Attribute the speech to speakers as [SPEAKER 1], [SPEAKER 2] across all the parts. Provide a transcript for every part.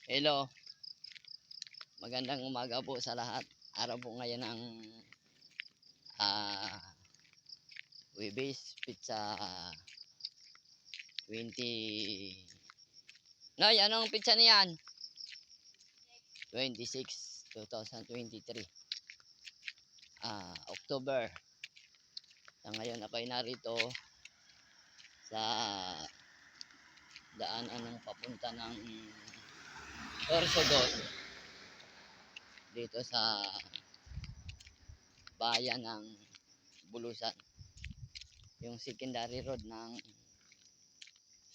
[SPEAKER 1] Hello, magandang umaga po sa lahat. Araw po ngayon ng ah, Webes, pizza 20. Noy, anong pizza niyan? 26, 2023. October. Sa ngayon ako ay narito sa daanan ng papunta ng Sorsogon dito sa bayan ng Bulusan. Yung secondary road ng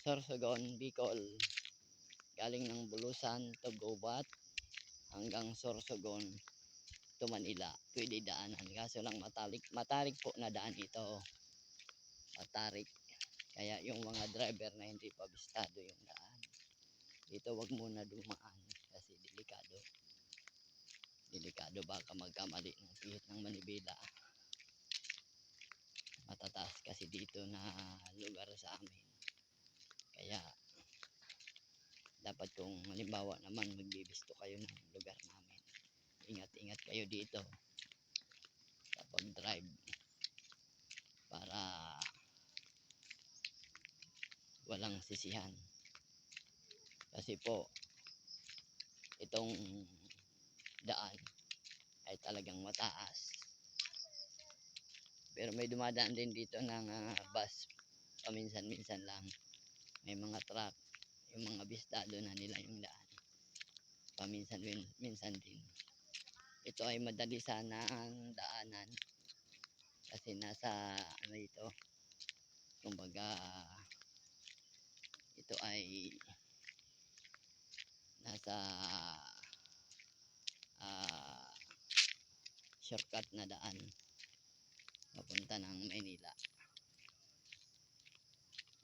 [SPEAKER 1] Sorsogon, Bicol, galing ng Bulusan to Gubat hanggang Sorsogon to Manila. Pwede daanan, kaso lang matarik po na daan ito, matarik. Kaya yung mga driver na hindi pa bistado yung daan dito, wag muna dumaan kasi delikado baka magkamali ng pihit ng manibela. Matataas kasi dito na lugar sa amin, kaya dapat kung halimbawa naman magbibisto kayo ng lugar namin, ingat kayo dito sa pag-drive para walang sisihan. Kasi po itong daan ay talagang mataas, pero may dumadaan din dito ng bus paminsan-minsan lang. May mga truck, yung mga bistado na nila yung daan paminsan-minsan din. Ito ay madali sana ang daanan kasi nasa ano ito, kumbaga ito ay nasa shortcut na daan papunta ng Maynila,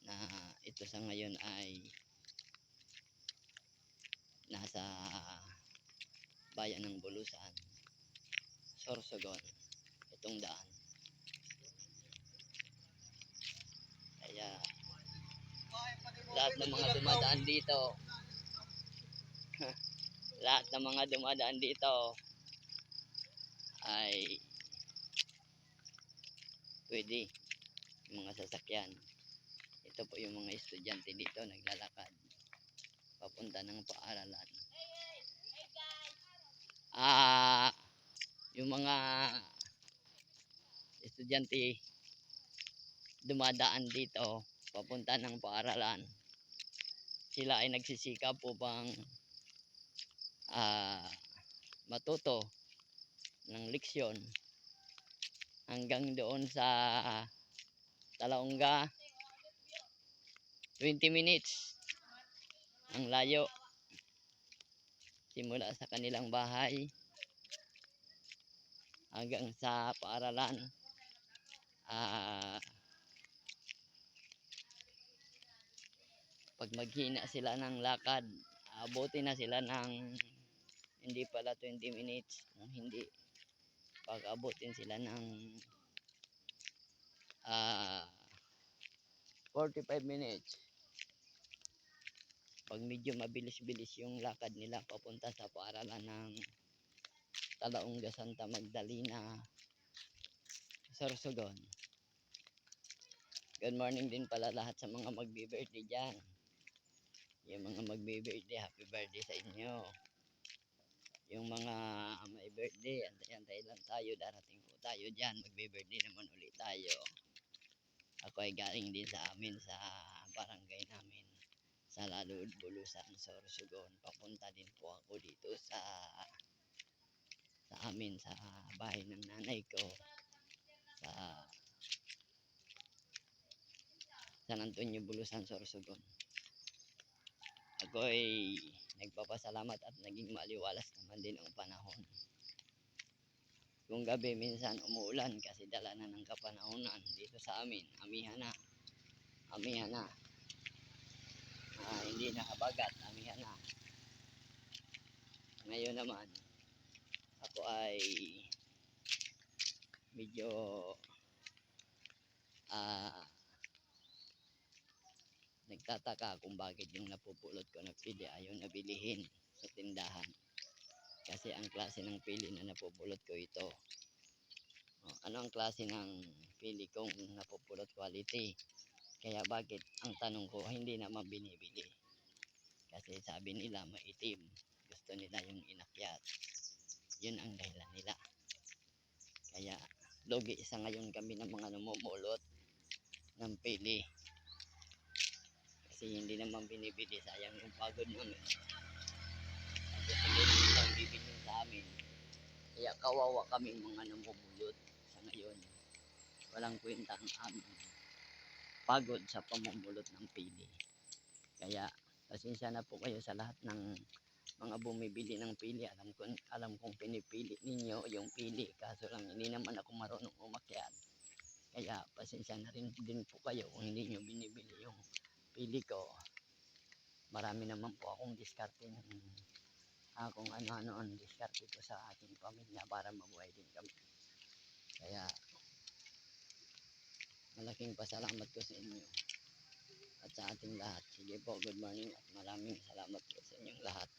[SPEAKER 1] na ito sa ngayon ay nasa bayan ng Bulusan, Sorsogon itong daan. Kaya lahat ng mga dumadaan dito lahat ng mga dumadaan dito ay pwede, yung mga sasakyan. Ito po yung mga estudyante dito naglalakad papunta ng paaralan. Yung mga estudyante dumadaan dito papunta ng paaralan, sila ay nagsisikap upang matuto ng leksyon hanggang doon sa Talaonga. 20 minutes ang layo simula sa kanilang bahay hanggang sa paaralan. Pag maghina sila ng lakad, abutin na sila ng hindi pala 20 minutes, hindi, pag abutin sila ng 45 minutes. Pag medyo mabilis-bilis yung lakad nila papunta sa paaralan ng Talaonga, Santa Magdalena, Sorsogon. Good morning din pala lahat sa mga magbe-birthday dyan. Yung mga magbe-birthday, happy birthday sa inyo. Yung mga may birthday, antay-antay lang tayo, darating po tayo dyan, magbe-birthday naman ulit tayo. Ako ay galing din sa amin, sa barangay namin, sa Lalud, Bulusan, Sorsogon. Papunta din po ako dito sa amin, sa bahay ng nanay ko, sa San Antonio, Bulusan, Sorsogon. Ako ay nagpapasalamat at naging maliwalas naman din ang panahon. Kung gabi minsan umuulan kasi dala na ng kapanahonan dito sa amin, amihan na. Hindi na habagat, amihan na. Ngayon naman ako ay medyo nagtataka kung bakit yung napupulot ko na pili ayaw na bilihin sa tindahan. Kasi ang klase ng pili na napupulot ko ito. Ano ang klase ng pili kong napupulot? Quality. Kaya bakit ang tanong ko hindi naman binibili? Kasi sabi nila maitim. Gusto nila yung inakyat. Yun ang dahilan nila. Kaya logi sa ngayon kami ng mga namumulot ng pili. Kasi hindi naman binibili, sayang yung pagod namin. Kasi hindi naman bibili sa amin. Kaya kawawa kami mga namumulot sa ngayon. Walang kwenta ang aming pagod sa pamumulot ng pili. Kaya pasensya na po kayo sa lahat ng mga bumibili ng pili. Alam kong pinipili ninyo yung pili. Kaso lang hindi naman ako marunong umakyat. Kaya pasensya na rin din po kayo kung hindi nyo binibili yung pili ko. Marami naman po akong diskarte kung ano-ano ang diskarte ko sa aking pamilya para mabuhay din kami. Kaya malaking pasalamat ko sa inyo at sa ating lahat. Sige po, good morning at maraming salamat po sa inyong lahat.